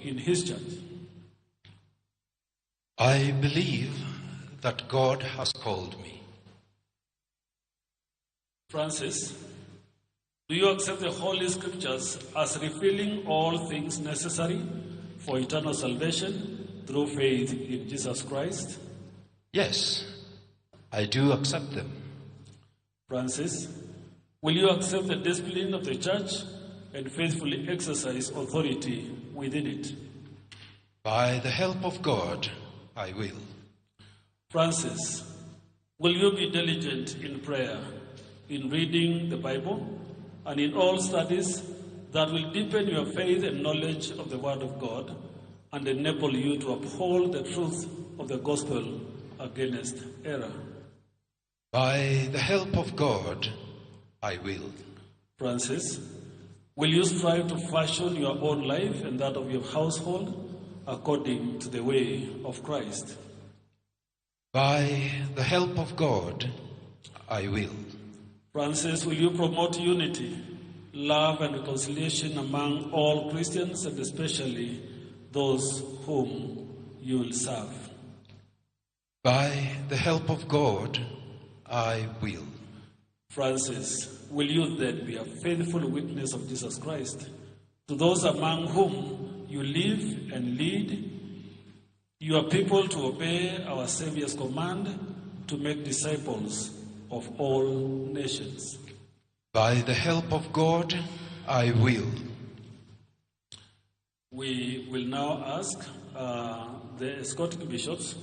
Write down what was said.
in his church? I believe that God has called me. Francis, do you accept the Holy Scriptures as revealing all things necessary for eternal salvation through faith in Jesus Christ? Yes, I do accept them. Francis, will you accept the discipline of the church and faithfully exercise authority within it? By the help of God, I will. Francis, will you be diligent in prayer, in reading the Bible, and in all studies that will deepen your faith and knowledge of the Word of God and enable you to uphold the truth of the gospel against error? By the help of God, I will. Francis, will you strive to fashion your own life and that of your household according to the way of Christ? By the help of God, I will. Francis, will you promote unity, love, and reconciliation among all Christians, and especially those whom you will serve? By the help of God, I will. Francis, will you then be a faithful witness of Jesus Christ to those among whom you live and lead your people to obey our Savior's command to make disciples of all nations? By the help of God, I will. We will now ask the escorting bishops